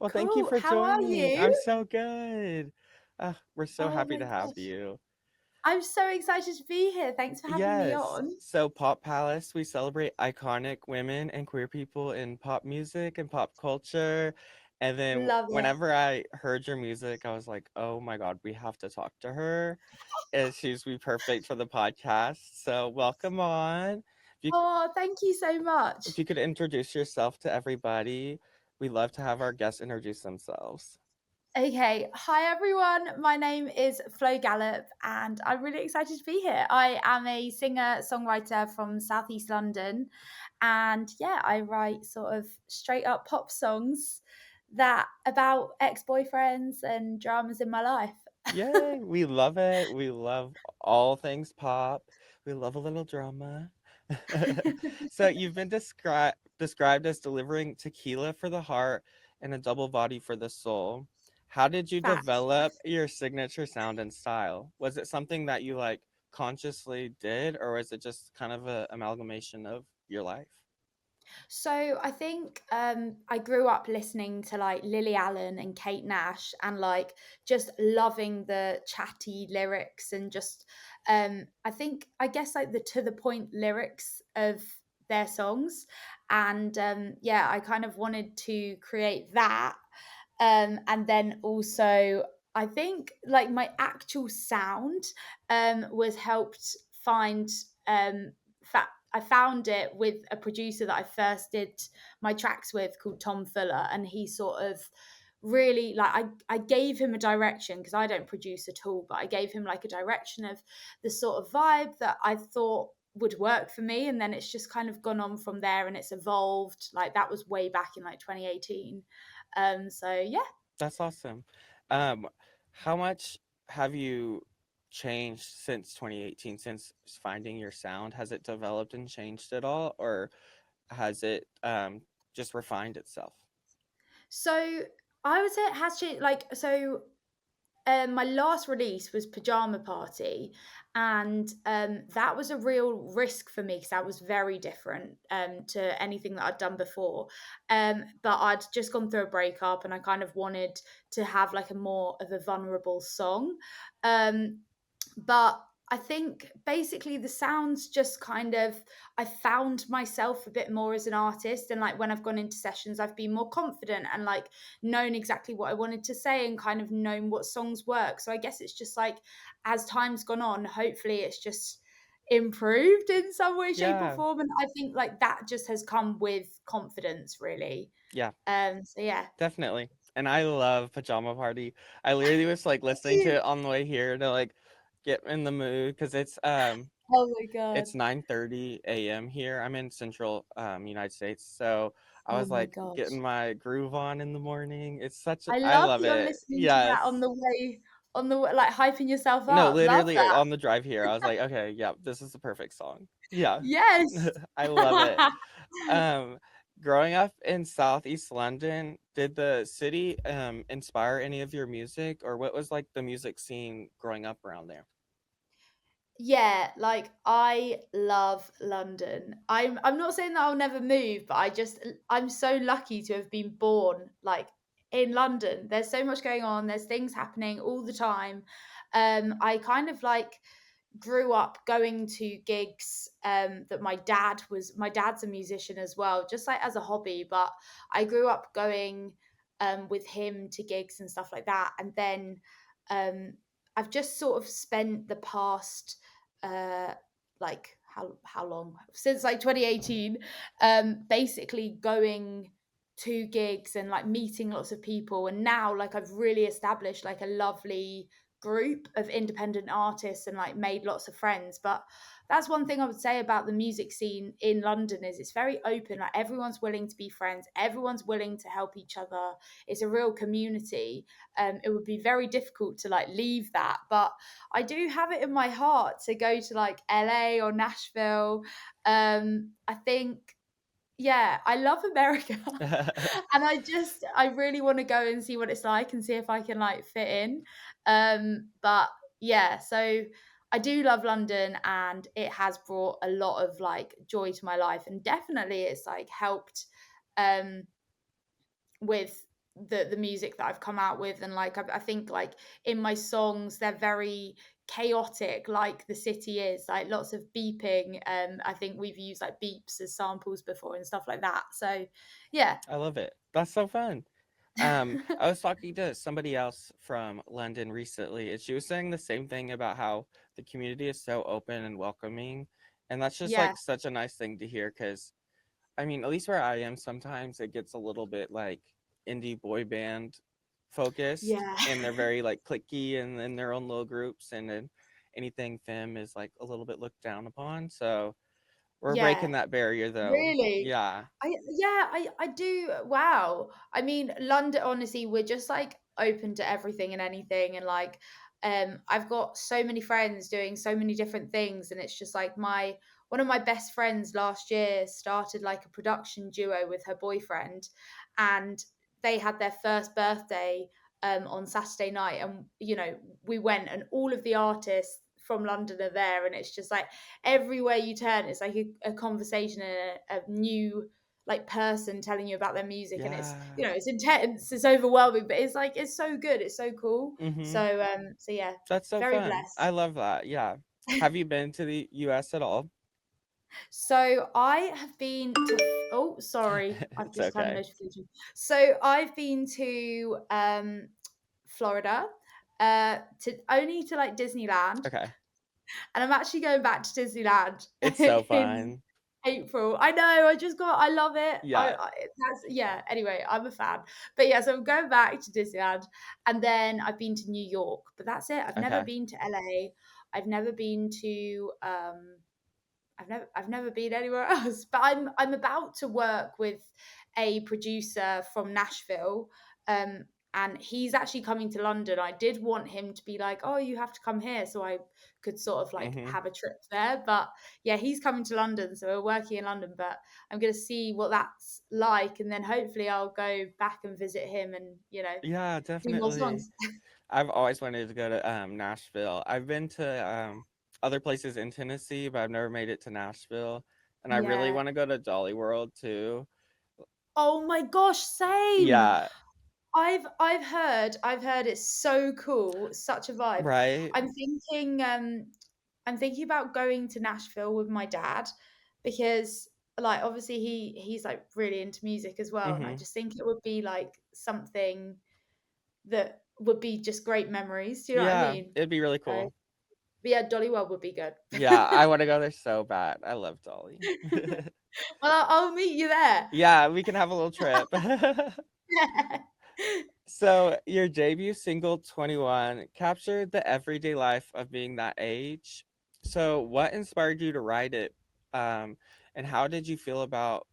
Well, thank you Cool. for How are joining. you? I'm so good. We're so Oh happy my to have gosh. you. I'm so excited to be here. Thanks for having me Yes. on. So, Pop Palace, we celebrate iconic women and queer people in pop music and pop culture. And then Love it. whenever I heard your music, I was like, oh my God, we have to talk to her. And she's be perfect for the podcast. So, welcome on. If you, Oh, thank you so if much. you could introduce yourself to everybody, we love to have our guests introduce themselves. Okay. Hi, everyone. My name is Flo Gallop, and I'm really excited to be here. I am a singer-songwriter from Southeast London. And yeah, I write sort of straight up pop songs that about ex-boyfriends and dramas in my life. Yay, we love it. We love all things pop. We love a little drama. So you've been described as delivering tequila for the heart and a double body for the soul. How did you Facts. develop your signature sound and style? Was it something that you like consciously did, or was it just kind of a amalgamation of your life? So I think I grew up listening to like Lily Allen and Kate Nash and like just loving the chatty lyrics and just I think I guess like the to the point lyrics of their songs. And yeah, I kind of wanted to create that. And then also I think like my actual sound was helped find I found it with a producer that I first did my tracks with called Tom Fuller, and he sort of really like I gave him a direction because I don't produce at all, but I gave him like a direction of the sort of vibe that I thought would work for me, and then it's just kind of gone on from there and it's evolved. Like that was way back in like 2018. So yeah. That's awesome. Um, how much have you changed since 2018, since finding your sound? Has it developed and changed at all, or has it just refined itself? So I would say it has changed. Like so, my last release was Pajama Party, and that was a real risk for me because that was very different to anything that I'd done before. But I'd just gone through a breakup, and I kind of wanted to have like a more of a vulnerable song. Um, but I think basically the sounds just kind of I found myself a bit more as an artist, and like when I've gone into sessions I've been more confident and like known exactly what I wanted to say and kind of known what songs work. So I guess it's just like as time's gone on, hopefully it's just improved in some way, shape, or Yeah, form. And I think like that just has come with confidence, really. yeah, So yeah. definitely. And I love Pajama Party. I literally was like Thank listening to you. it on the way here to like get in the mood because Oh my god. it's 9:30 a.m. here. I'm in central United States. So I Oh was my like getting gosh. my groove on in the morning. I I love love that you're it. listening to that Yes. on the way, like hyping yourself No, up. Love literally that. on the drive here, I was like, okay, yeah, this is the perfect song. Yeah. Yes. I love it. Um, Growing up in Southeast London, did the city inspire any of your music, or what was like the music scene growing up around there? Yeah, like I love London. I'm not saying that I'll never move, but I'm so lucky to have been born like in London. There's so much going on, there's things happening all the time. I kind of like grew up going to gigs that my dad's a musician as well, just like as a hobby, but I grew up going with him to gigs and stuff like that. And then um I've just sort of spent the past uh like how long since like 2018 basically going to gigs and like meeting lots of people, and now like I've really established like a lovely group of independent artists and like made lots of friends. But that's one thing I would say about the music scene in London is it's very open. Like everyone's willing to be friends, everyone's willing to help each other. It's a real community. It would be very difficult to like leave that, but I do have it in my heart to go to like LA or Nashville. I think yeah, I love America. And I really want to go and see what it's like and see if I can like fit in. But yeah, so I do love London and it has brought a lot of like joy to my life, and definitely it's like helped um with the music that I've come out with, and like I think like in my songs they're very chaotic, like the city is, like lots of beeping. I think we've used like beeps as samples before and stuff like that. So yeah. I love it. That's so fun. I was talking to somebody else from London recently, and she was saying the same thing about how the community is so open and welcoming. And that's just Yeah. like such a nice thing to hear because I mean, at least where I am, sometimes it gets a little bit like indie boy band focused, Yeah. and they're very like clicky and in their own little groups, and then anything femme is like a little bit looked down upon. So we're Yeah. breaking that barrier though. Really? Yeah. I do. Wow. I mean, London, honestly, we're just like open to everything and anything. And like, I've got so many friends doing so many different things. And it's just like one of my best friends last year started like a production duo with her boyfriend. And they had their first birthday on Saturday night. And, we went, and all of the artists from London are there. And it's just like, everywhere you turn, it's like a conversation and a new like person telling you about their music, and it's Yeah. it's intense, it's overwhelming, but it's like it's so good, it's so cool. Mhm. So yeah, That's so very fun. I blessed. love that. Yeah. Have you been to the US at all? So I have been to oh sorry, I've It's just had a okay. notification. So I've been to Florida, to only to like Disneyland. Okay. And I'm actually going back to Disneyland It's so in fun. April. I know, I love it. Yeah. That's yeah. Anyway, I'm a fan. But yeah, so I'm going back to Disneyland, and then I've been to New York, but that's it. I've never Okay. been to LA. I've never been to I've never been anywhere else, but I'm about to work with a producer from Nashville, um, and he's actually coming to London. I did want him to be like, "Oh, you have to come here," so I could sort of like Mhm. have a trip there. But yeah, he's coming to London, so we're working in London. But I'm gonna see what that's like, and then hopefully I'll go back and visit him, and Yeah, do more definitely. songs. I've always wanted to go to Nashville. I've been to other places in Tennessee, but I've never made it to Nashville. And I really Yeah. want to go to Dolly World too. Oh my gosh, same. Yeah, I've heard it's so cool, such a vibe. right? I'm thinking I'm thinking about going to Nashville with my dad, because like obviously he's like really into music as well, and I Mhm. just think it would be like something that would be just great memories. Do you know what I Yeah, mean? it'd be really So, cool. but yeah, Dolly World would be good. Yeah, I want to go there so bad. I love Dolly. Well, I'll meet you there. Yeah, we can have a little trip. So, your debut single 21 captured the everyday life of being that age. So, what inspired you to write it? Um, and how did you feel about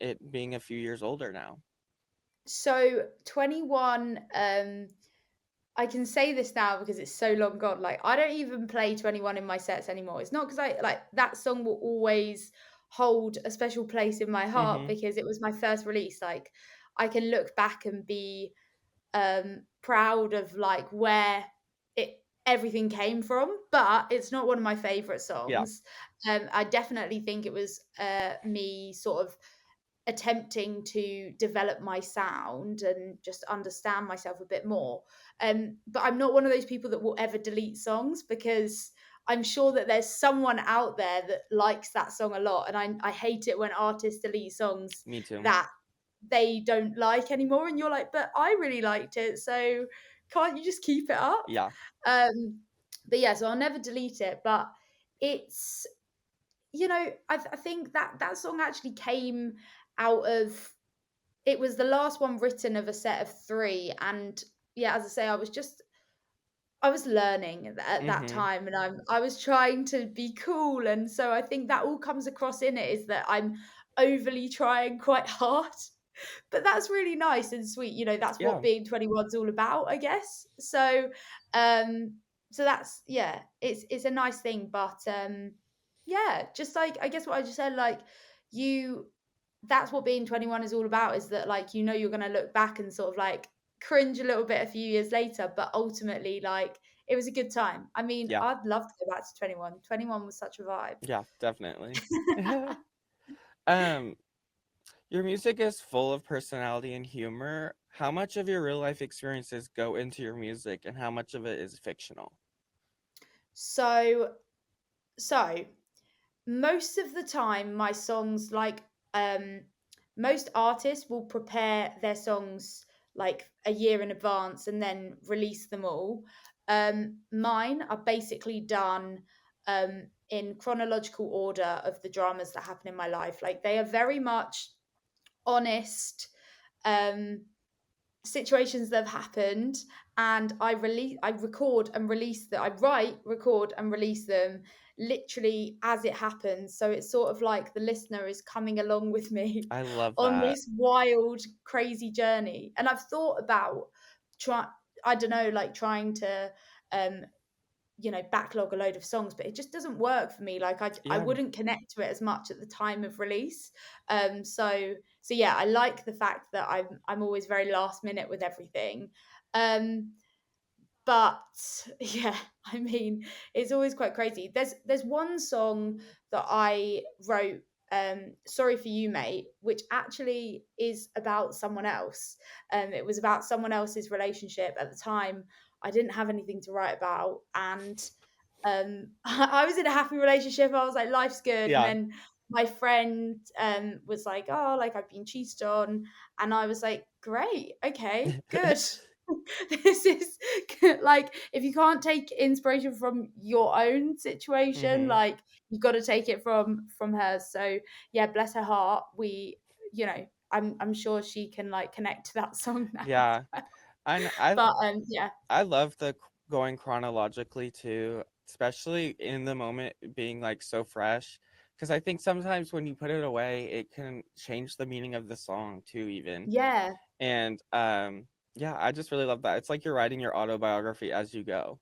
it being a few years older now? So 21, I can say this now because it's so long gone. Like, I don't even play 21 in my sets anymore. It's not because I like that song will always hold a special place in my heart Mhm. because it was my first release. Like, I can look back and be proud of like where it everything came from, but it's not one of my favorite Yeah. songs. I definitely think it was me sort of attempting to develop my sound and just understand myself a bit more. But I'm not one of those people that will ever delete songs, because I'm sure that there's someone out there that likes that song a lot. And I hate it when artists delete songs Me too. that they don't like anymore. And you're like, but I really liked it. So can't you just keep it up? Yeah. Um, but yeah, so I'll never delete it. But it's I think that that song actually came out of it was the last one written of a set of three, and yeah, as I say, I was learning at that Mhm. time, and I was trying to be cool, and so I think that all comes across in it, is that I'm overly trying quite hard. But that's really nice and sweet, that's what Yeah. being 21 is all about, I guess. Um, so that's yeah, it's a nice thing, but yeah, just like I guess what I just said, like you that's what being 21 is all about, is that like you're gonna look back and sort of like cringe a little bit a few years later, but ultimately like it was a good time. I mean, Yeah. I'd love to go back to 21. 21 was such a vibe. Yeah, definitely. Um, your music is full of personality and humor. how much of your real life experiences go into your music and how much of it is fictional? So so most of the time my songs um most artists will prepare their songs like a year in advance and then release them all. Mine are basically done in chronological order of the dramas that happen in my life. Like they are very much honest um situations that have happened, and I record and release them. I write, record and release them literally as it happens, so it's sort of like the listener is coming along with me I love on that. this wild crazy journey. And I've thought about try I don't know, like trying to um backlog a load of songs, but it just doesn't work for me. Like I Yeah. wouldn't connect to it as much at the time of release. So yeah, I like the fact that I'm always very last minute with everything. um but yeah, I mean, it's always quite crazy. There's one song that I wrote, Sorry for You Mate, which actually is about someone else. It was about someone else's relationship at the time. I didn't have anything to write about, and I was in a happy relationship. I was like, life's good. And Yeah. then my friend was like, oh, like I've been cheated on. And I was like, great, okay, good. This is like, if you can't take inspiration from your own situation, Mhm. like you've got to take it from hers. So yeah, bless her heart. I'm sure she can like connect to that song now. Yeah. And But yeah. I love the going chronologically too, especially in the moment being like so fresh. Because I think sometimes when you put it away, it can change the meaning of the song too, even. Yeah. And yeah, I just really love that. It's like you're writing your autobiography as you go,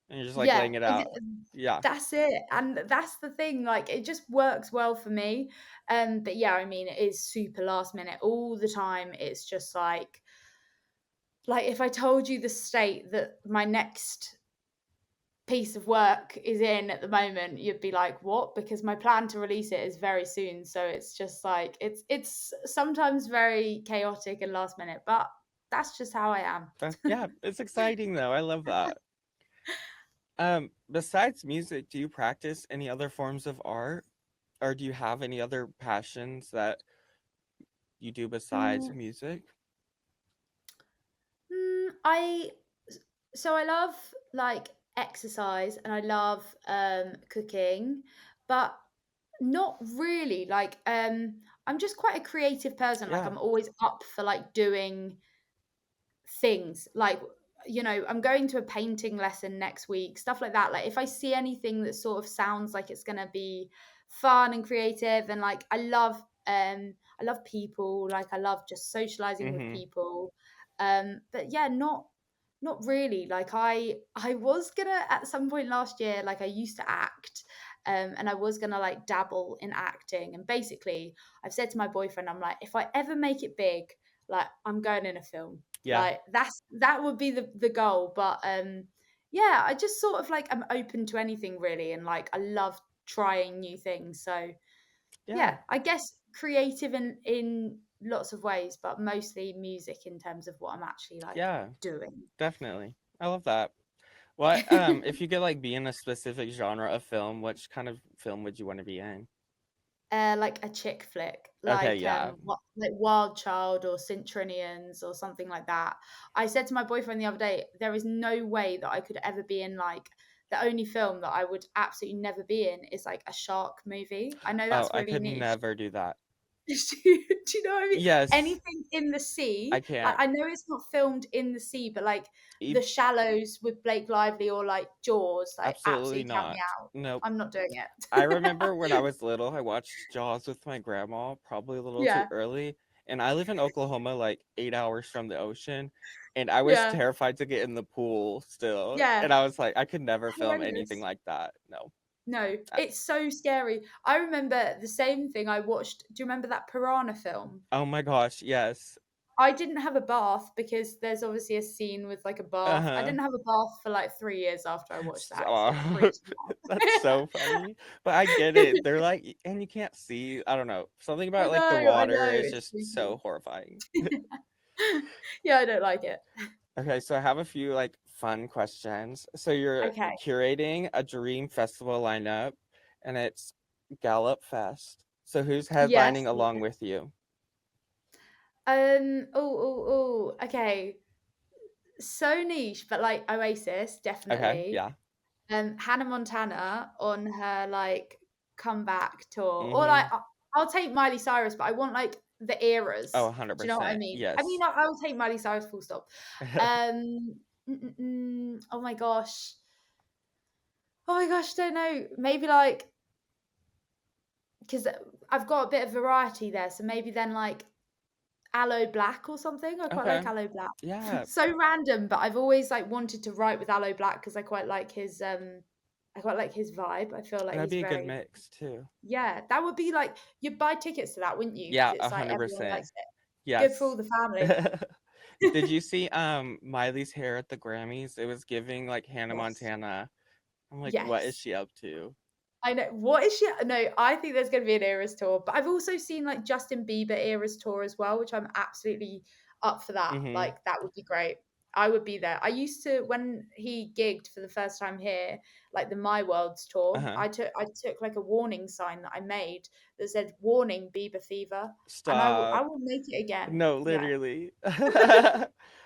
and you're just like Yeah, laying it out. Yeah, that's it, and that's the thing, like, it just works well for me, but yeah, I mean, it is super last minute all the time. It's just like, if I told you the state that my next piece of work is in at the moment, you'd be like, "What?" Because my plan to release it is very soon, so it's just like it's sometimes very chaotic and last minute, but that's just how I am. yeah, it's exciting though. I love that. Besides music, do you practice any other forms of art, or do you have any other passions that you do besides Mm. music? I so I love like exercise and I love cooking, but not really. Like I'm just quite a creative person. Like Yeah. I'm always up for like doing things. Like, I'm going to a painting lesson next week, stuff like that. Like if I see anything that sort of sounds like it's going to be fun and creative, and like I love people, like I love just socializing with Mhm. people. But yeah, not really. Like I was gonna at some point last year, like I used to act, and I was gonna like dabble in acting. And basically, I've said to my boyfriend, I'm like, if I ever make it big, like I'm going in a film. Yeah. Like that would be the goal. But yeah, I just sort of like I'm open to anything really, and like I love trying new things. So Yeah. yeah, I guess creative in lots of ways, but mostly music in terms of what I'm actually like Yeah. doing. Definitely. I love that. What if you could like be in a specific genre of film, which kind of film would you want to be in? Like a chick flick, Okay, like yeah. what, like Wild Child or Cintronians or something like that. I said to my boyfriend the other day, there is no way that I could ever be in like the only film that I would absolutely never be in is like a shark movie. I know Oh, that's I really could niche. never do that. Do you know what I mean? Yes, Anything in the I sea, like can't. I know it's not filmed in the sea, but like E- The Shallows with Blake Lively or like Jaws, like Absolutely absolutely count me not. out. Nope. I'm not doing I it. remember when I was little, I watched Jaws with my grandma, probably a little too Yeah, early. And I live in Oklahoma, like 8 hours from the ocean. And I was yeah, terrified to get in the pool still. yeah. And I was like, I could never film anything Horrendous. like that. No. No, Uh, it's so scary. I remember the same thing I watched. Do you remember that Piranha film? Oh my gosh, yes. I didn't have a bath because there's obviously a scene with like a bath. I Uh-huh. didn't have a bath for like 3 years after I watched that because it Stop. freaked me That's out. so funny. But I get it. They're like, and you can't see. I don't know. Something about like the I water know, is it's just freaky. so horrifying. Yeah, I don't like it. Okay, so I have a few like fun questions. So you're Okay. curating a dream festival lineup and it's Gallop Fest. So who's Yes. headlining along Yeah. with you? Okay. So niche, but like Oasis, Okay, definitely. yeah. Hannah Montana on her like comeback tour, or like Mm-hmm. I'll take Miley Cyrus, but I want like the Oh, eras. Do you know what I 100%. mean? I mean, Yes. I'll take Miley Cyrus, full stop. Oh my gosh. Oh my gosh, don't know. Maybe like because I've got a bit of variety there, so maybe then like Aloe Black or something. I quite like Okay. Aloe Black. Yeah, So random, but I've always like wanted to write with Aloe Black because I quite like his vibe. I feel like that'd he's be a good very mix too. yeah, that would be like you'd buy tickets to that, wouldn't you? Because Yeah, it's like everyone 100%. likes it. Good for all Yes. the family. Did you see Miley's hair at the Grammys? It was giving like Hannah Yes. Montana. I'm like, what is Yes. she up to? I know. What is she? No, I think there's going to be an Eras tour, but I've also seen like Justin Bieber Eras tour as well, which I'm absolutely up for that. Mm-hmm. Like that would be great. I would be there. I used to when he gigged for the first time here, like the My Worlds tour. Uh-huh. I took like a warning sign that I made that said "Warning Bieber Fever," and I Stop. will make it again. No, Yeah, literally.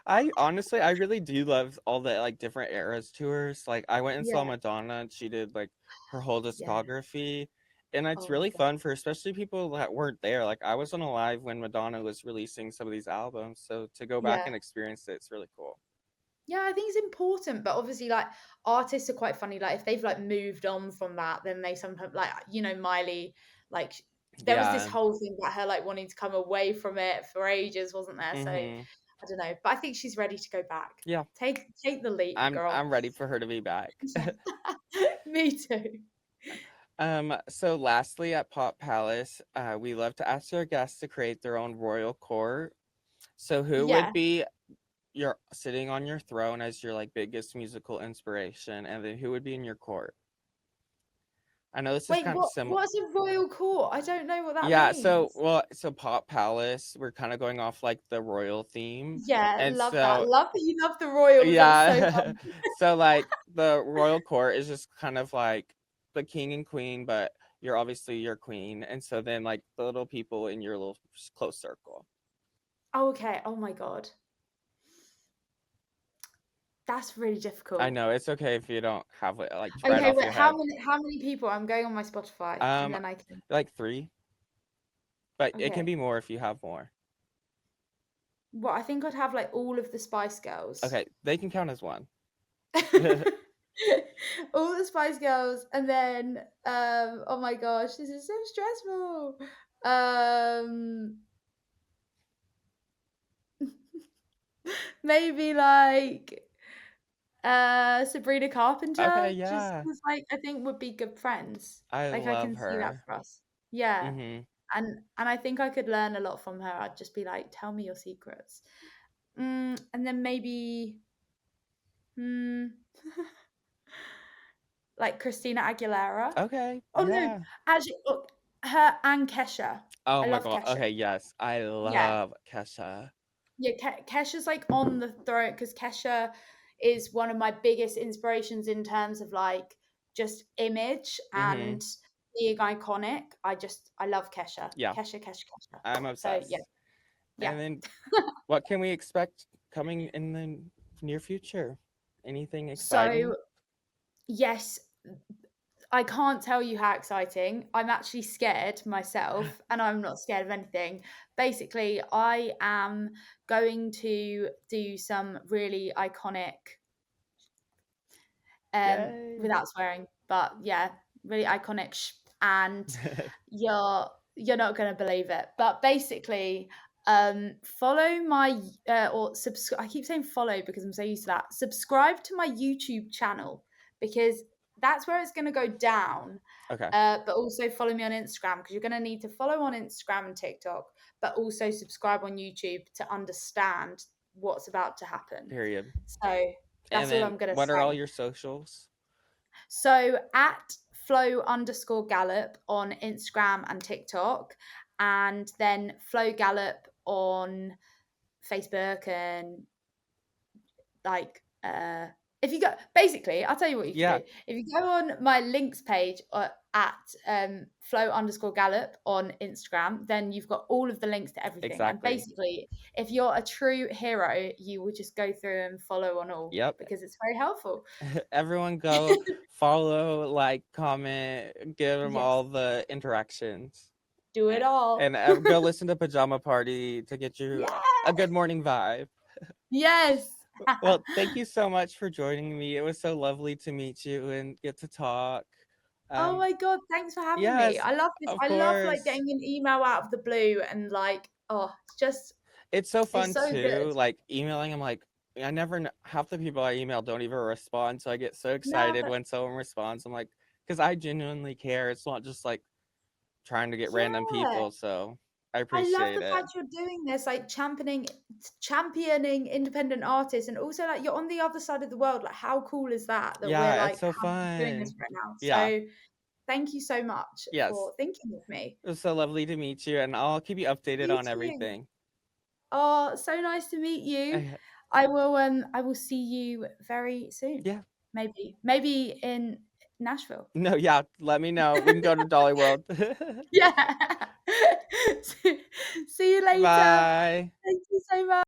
I honestly, I really do love all the like different eras tours. Like I went and saw yeah, Madonna and she did like her whole yeah. discography. And it's Oh my really god. fun for especially people that weren't there. Like I wasn't alive when Madonna was releasing some of these albums. So to go back Yeah. and experience it, it's really cool. Yeah, I think it's important, but obviously, like artists are quite funny. Like if they've like moved on from that, then they sometimes like Miley, like there was this Yeah. whole thing about her like wanting to come away from it for ages, wasn't there? So I Mm-hmm. don't know, but I think she's ready to go back. Yeah. Take the leap, girl. I'm ready for her to be back. Me too. So lastly at Pop Palace, we love to ask our guests to create their own royal court. So who would Yeah. be your sitting on your throne as your like biggest musical inspiration, and then who would be in your court? I know this is Wait, kind of similar. what's a royal court? I don't know what that Yeah, so means. well, so Pop Palace, we're kind of going off like the royal theme. Yeah, And love that. so Love that you love the royals. That's so yeah. fun. So like the royal court is just kind of like the king and queen, but you're obviously your queen. And so then like the little people in your little close circle. Oh, okay. Oh my god. That's really I difficult. know it's okay if you don't have it like right Okay, off wait, your head. how many people? I'm going on my Spotify and Um then I can like 3, but it can okay. be more if you have more. Well, I think I'd have like all of the Spice Girls. Okay, they can count as one. All the Spice Girls and then oh my gosh, this is so stressful. Um maybe like Sabrina Okay, Carpenter just yeah. 'cause like I think would be good friends. I Like I love can see that her. for us. Yeah. Mhm. And I think I could learn a lot from her. I'd just be like, "Tell me your secrets." And then maybe, hmm, like Christina Aguilera. Okay, Oh no, yeah. actually, her and Kesha. Oh I my love god. Kesha. Okay, yes. I Yeah, love Kesha. yeah. Kesha's like on the throne because Kesha is one of my biggest inspirations in terms of like just image Mhm. and being iconic. I love Kesha. Yeah, Kesha. I'm So yeah, obsessed. yeah. And then what can we expect coming in the near future? Anything exciting? So yes, I can't tell you how exciting. I'm actually scared myself, and I'm not scared of anything. Basically, I am going to do some really iconic, Yay. without swearing, but yeah, really iconic, and you're not gonna believe it. But basically, follow my or subscribe. I keep saying follow because I'm so used to that. Subscribe to my YouTube channel because that's where it's gonna go down. Okay, But also follow me on Instagram because you're going to need to follow on Instagram and TikTok, but also subscribe on YouTube to understand what's about to happen. period. So And that's all then I'm going to what are all say. your socials? So at Flo_Gallop on Instagram and TikTok, and then Flo Gallop on Facebook and like if you go basically, I'll tell you what you can Yeah, do. If you go on my links page at Flo_Gallop on Instagram, then you've got all of the links to everything. And exactly. basically, if you're a true hero, you will just go through and follow on all Yep. because it's very helpful. Everyone go follow, like, comment, give them Yes, all the interactions. do it all. And go listen to Pajama Party to get you a Yeah. good morning vibe. Yes. Well, thank you so much for joining me. It was so lovely to meet you and get to talk. Oh Um, my God, thanks for having me. yes, I love this. of I love like course. getting an email out of the blue and like, oh, It's so it's fun so good. too, like emailing. I'm like, I never know, half the people I email don't even respond. So I get so No, excited when someone responds. I'm like, because I genuinely care. It's not just like trying to get random yeah. people. So I I love appreciate the it. fact you're doing this, like championing independent artists, and also like you're on the other side of the world. Like, how cool is that that we're Yeah, it's like so doing this fun. right now? Yeah. So thank you so much Yes. for thinking of me. It was so lovely to meet you, and I'll keep you updated You on too. everything. Oh, so nice to meet you. I, I will see you very soon. yeah. Maybe in Nashville. No, yeah. Let me know. We can go to Dolly World. Yeah. See you later. Bye. Thank you so much.